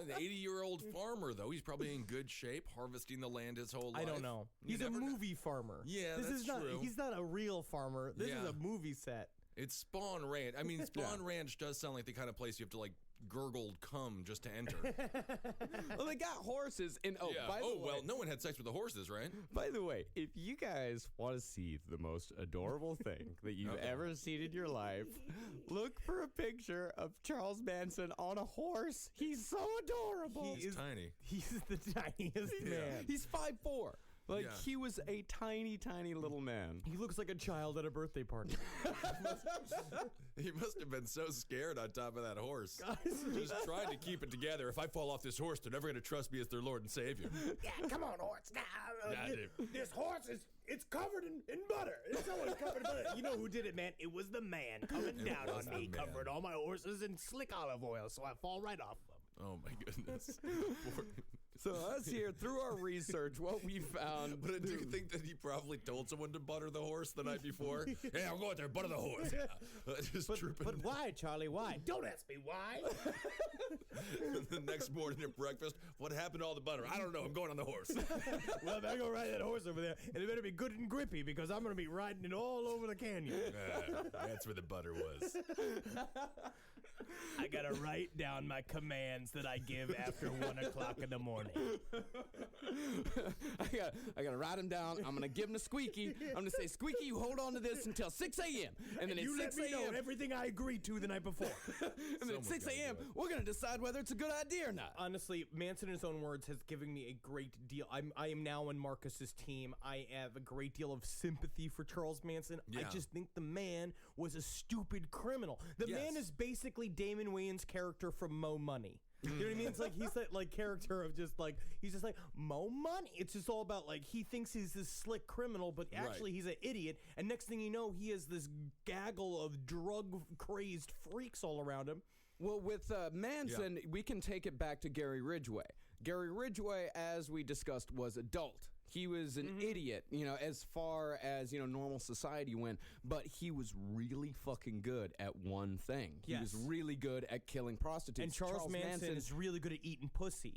An 80-year-old farmer, though. He's probably in good shape, harvesting the land his whole life. I don't know. He's a movie farmer. Yeah, this that's is not, true. He's not a real farmer. This is Yeah. a movie set. It's Spawn Ranch. I mean, Spawn Ranch does sound like the kind of place you have to, like, gurgle cum just to enter. Well, they got horses. And by the way, well, no one had sex with the horses, right? By the way, if you guys want to see the most adorable thing that you've ever seen in your life, look for a picture of Charles Manson on a horse. He's so adorable. He's tiny. He's the tiniest man. He's 5'4". Like, he was a tiny, tiny little man. He looks like a child at a birthday party. He must have been so scared on top of that horse. Just trying to keep it together. If I fall off this horse, they're never going to trust me as their Lord and Savior. Yeah, come on, horse. This horse it's covered in butter. It's always covered in butter. You know who did it, man? It was the man coming down on me, man. covering all my horses in slick olive oil, so I fall right off them. Oh, my goodness. So us here, through our research, what we found... But do you think that he probably told someone to butter the horse the night before? Hey, I'll go out there and butter the horse. Yeah. But why, Charlie? Why? Don't ask me why. The next morning at breakfast, what happened to all the butter? I don't know. I'm going on the horse. Well, I better go ride that horse over there, and it better be good and grippy because I'm going to be riding it all over the canyon. That's where the butter was. I got to write down my commands that I give after 1 o'clock in the morning. I gotta write him down. I'm gonna give him a squeaky. I'm gonna say, Squeaky, you hold on to this until 6 a.m. And then at you 6 let me know a.m. everything I agreed to the night before. And then at 6 a.m. we're gonna decide whether it's a good idea or not. Honestly, Manson, in his own words, has given me a great deal. I am now on Marcus's team. I have a great deal of sympathy for Charles Manson. Yeah. I just think the man was a stupid criminal. The man is basically Damon Wayans' character from Mo Money. You know what I mean? It's like he's that like character of just like he's just like Mo Money. It's just all about like he thinks he's this slick criminal, but actually he's an idiot. And next thing you know, he has this gaggle of drug crazed freaks all around him. Well, with Manson, we can take it back to Gary Ridgway. Gary Ridgway, as we discussed, was adult. He was an idiot, you know, as far as, you know, normal society went, but he was really fucking good at one thing. He was really good at killing prostitutes. And Charles Manson is really good at eating pussy.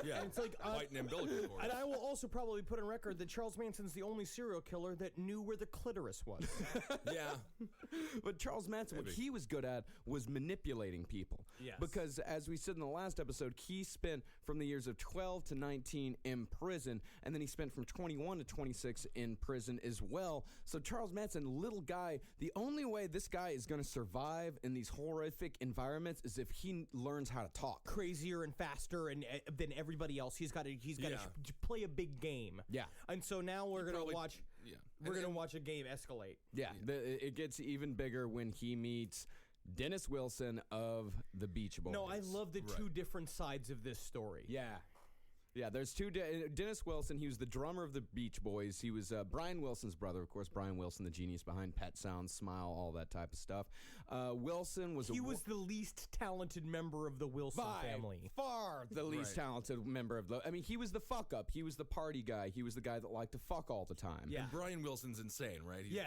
Yeah, and it's like biting umbilical cord. And I will also probably put on record that Charles Manson's the only serial killer that knew where the clitoris was. Yeah. But Charles Manson, what he was good at was manipulating people. Yes. Because as we said in the last episode, he spent from the years of 12 to 19 in prison, and then he spent from 21 to 26 in prison as well. So Charles Manson, little guy, the only way this guy is going to survive in these horrific environments is if he learns how to talk. Crazier and faster than everybody else. He's got to play a big game. Yeah. And so now we're going to watch a game escalate. Yeah. It gets even bigger when he meets Dennis Wilson of the Beach Boys. No, I love the two different sides of this story. Yeah. Yeah, there's two. Dennis Wilson, he was the drummer of the Beach Boys. He was Brian Wilson's brother, of course. Brian Wilson, the genius behind Pet Sounds, Smile, all that type of stuff. Wilson was He was the least talented member of the Wilson family. Far the least talented member of the... I mean, he was the fuck-up. He was the party guy. He was the guy that liked to fuck all the time. Yeah. And Brian Wilson's insane, right? He's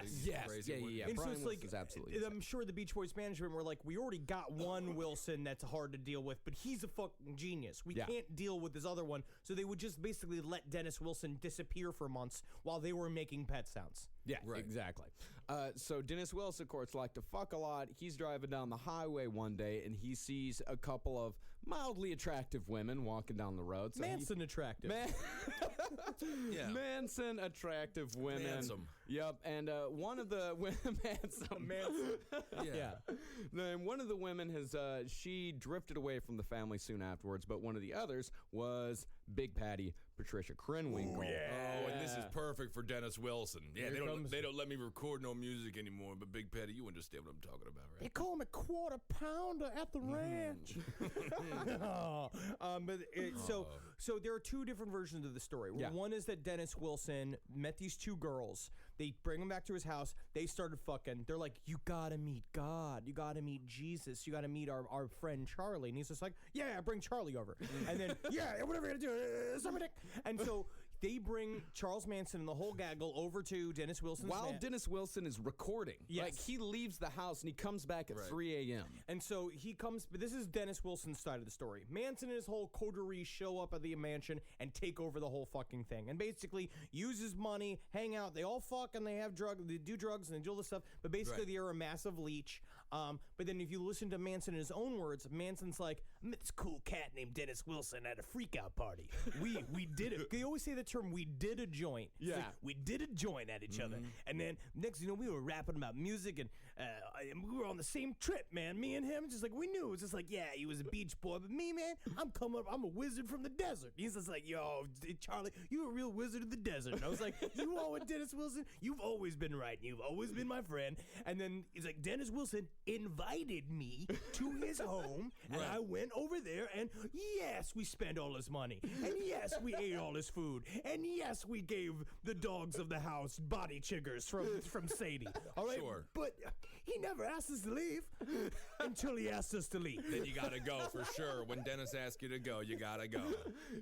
crazy. Yeah. And Brian so Wilson's absolutely insane. I'm sure the Beach Boys management were like, we already got one Wilson that's hard to deal with, but he's a fucking genius. We can't deal with this other one. So they would just basically let Dennis Wilson disappear for months while they were making Pet Sounds. Yeah, exactly. So Dennis Wilson, of course, liked to fuck a lot. He's driving down the highway one day, and he sees a couple of mildly attractive women walking down the road. So attractive. Manson attractive women. Manson. Yep, and one of the women... Manson. Yeah. Then one of the women has... she drifted away from the family soon afterwards, but one of the others was Big Patty Patricia Krenwinkel. Oh, and this is perfect for Dennis Wilson. Yeah, they don't let me record no music anymore, but Big Patty, you understand what I'm talking about, right? They call him a quarter pounder at the ranch. So there are two different versions of the story. Yeah. One is that Dennis Wilson met these two girls. They bring him back to his house. They started fucking. They're like, you gotta meet God. You gotta meet Jesus. You gotta meet our friend Charlie. And he's just like, yeah, bring Charlie over. And then, yeah, whatever you're gonna do, suck my dick. And so they bring Charles Manson and the whole gaggle over to Dennis Wilson's While Dennis Wilson is recording. Yes. Like, he leaves the house and he comes back at 3 a.m. And so he comes, but this is Dennis Wilson's side of the story. Manson and his whole coterie show up at the mansion and take over the whole fucking thing. And basically use his money, hang out. They all fuck and they have drugs, they do drugs and they do all this stuff. But basically they're a massive leech. But then if you listen to Manson in his own words, Manson's like, I met this cool cat named Dennis Wilson at a freakout party. We did it. They always say the term, we did a joint. Yeah. Like, we did a joint at each other. And then next thing you know, we were rapping about music and we were on the same trip, man. Me and him, just like we knew. It was just like, yeah, he was a beach boy. But me, man, I'm a wizard from the desert. He's just like, yo, Charlie, you a real wizard of the desert. And I was like, you all with Dennis Wilson? You've always been right. You've always been my friend. And then he's like, Dennis Wilson invited me to his home, and I went over there, and yes, we spent all his money, and yes, we ate all his food, and yes, we gave the dogs of the house body chiggers from Sadie. All right, Sure. But he never asked us to leave until he asked us to leave. Then you gotta go for sure. When Dennis asks you to go, you gotta go.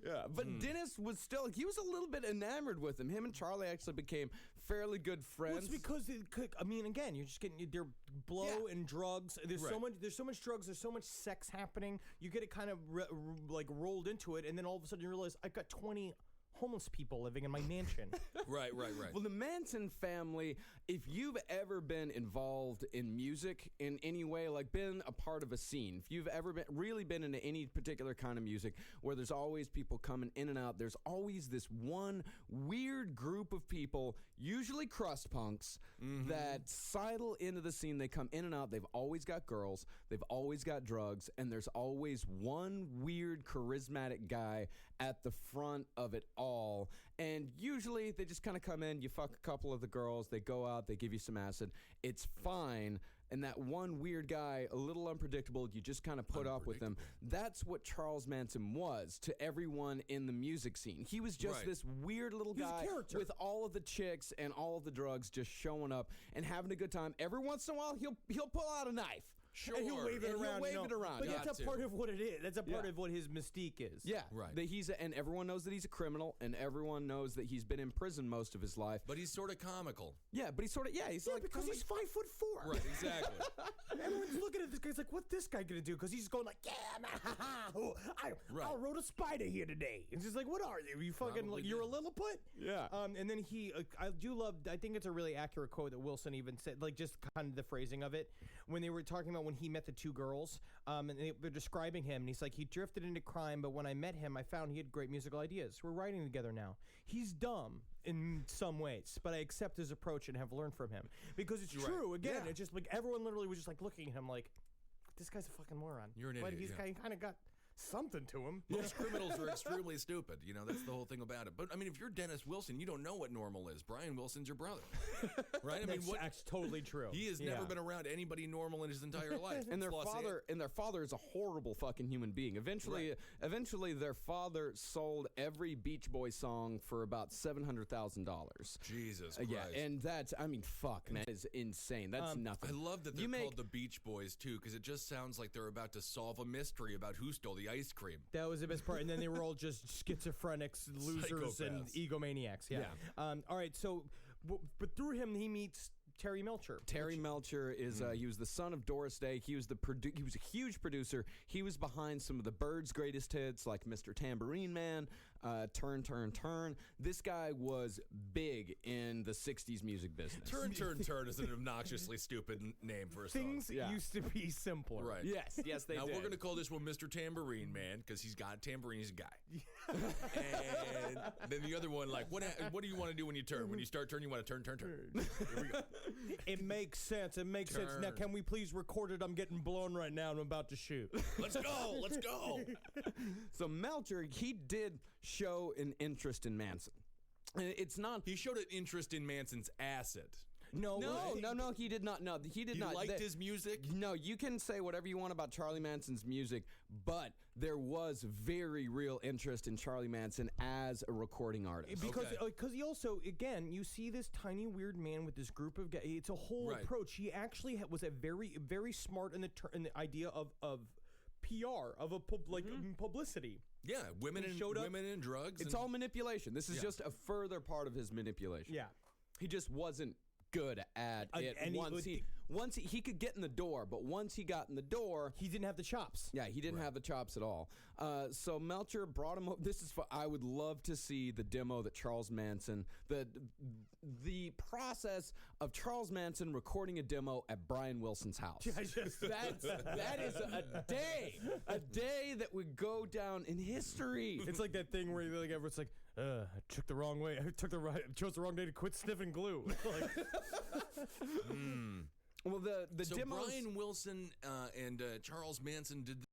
Yeah, but Dennis was still, he was a little bit enamored with him. Him and Charlie actually became fairly good friends. Well, it's because again, you're just getting their blow and drugs. There's so much drugs. There's so much sex happening. You get it kind of like rolled into it, and then all of a sudden you realize I've got 20 homeless people living in my mansion. Right. Well, the Manson family, if you've ever been involved in music in any way, like been a part of a scene, if you've ever really been into any particular kind of music where there's always people coming in and out, there's always this one weird group of people, usually crust punks, that sidle into the scene. They come in and out. They've always got girls. They've always got drugs. And there's always one weird, charismatic guy at the front of it all. And usually they just kind of come in, you fuck a couple of the girls, they go out, they give you some acid. It's fine. And that one weird guy, a little unpredictable, you just kind of put up with him. That's what Charles Manson was to everyone in the music scene. He was just this weird little guy with all of the chicks and all of the drugs just showing up and having a good time. Every once in a while, he'll pull out a knife. Sure. And he'll wave it around. But Got that's a part of what it is. That's a part of what his mystique is. Yeah, right. That and everyone knows that he's a criminal, and everyone knows that he's been in prison most of his life. But he's sort of comical. Yeah, but he's sort of he's like because he's 5'4". Right, exactly. Everyone's looking at this guy. It's like, what's this guy gonna do? Because he's going like, yeah, man, I rode a spider here today. It's just like, what are you? You fucking you're a Lilliput? Yeah. And then I do love. I think it's a really accurate quote that Wilson even said, like just kind of the phrasing of it when they were talking about when he met the two girls, and they're describing him, and he's like, he drifted into crime, but when I met him, I found he had great musical ideas. We're writing together now. He's dumb in some ways, but I accept his approach and have learned from him because it's true. Again, it's just like everyone literally was just like looking at him like, this guy's a fucking moron. You're an idiot. But he's kind of got something to him. Most criminals are extremely stupid. You know, that's the whole thing about it. But, I mean, if you're Dennis Wilson, you don't know what normal is. Brian Wilson's your brother. Right? I mean, that's totally true. He has never been around anybody normal in his entire life. And their father is a horrible fucking human being. Eventually their father sold every Beach Boy song for about $700,000. Jesus Christ. Yeah, and that's, I mean, fuck, man, is insane. That's nothing. I love that they're called the Beach Boys, too, because it just sounds like they're about to solve a mystery about who stole the ice cream. That was the best part. And then they were all just schizophrenics, losers, and egomaniacs. Yeah. All right. So, but through him, he meets Terry Melcher. Terry Melcher is he was the son of Doris Day. He was he was a huge producer. He was behind some of the Byrds' greatest hits like Mr. Tambourine Man, Turn, Turn, Turn. This guy was big in the 60s music business. Turn, Turn, Turn is an obnoxiously stupid name for a song. Things used to be simpler. Right. Yes, they now did. We're going to call this one Mr. Tambourine Man because he's got a tambourine, he's a guy. And then the other one, like, what do you want to do when you turn? When you start turning, you want to turn, turn, turn. Here we go. It makes sense. It makes sense. Now, can we please record it? I'm getting blown right now and I'm about to shoot. Let's go. Let's go. So Melcher, he did show an interest in Manson. It's not. He showed an interest in Manson's acid. No, he did not. No, he did not. He liked his music? No, you can say whatever you want about Charlie Manson's music, but there was very real interest in Charlie Manson as a recording artist. Because he also, again, you see this tiny weird man with this group of guys. It's a whole approach. He actually was a very, very smart in the idea of PR, of a publicity. Yeah, women He and showed up- women and drugs. It's all manipulation. This is Yeah. just a further part of his manipulation. Yeah. He just wasn't good at it. and Once he could get in the door, but once he got in the door, He didn't have the chops. yeah, he didn't have the chops at all. So Melcher brought him. This is. I would love to see the demo that Charles Manson, the process of Charles Manson recording a demo at Brian Wilson's house. that is a day that would go down in history. It's like that thing where like everyone's like, I took the wrong way. I chose the wrong day to quit sniffing glue. Like, Well, the So demos. Brian Wilson and Charles Manson did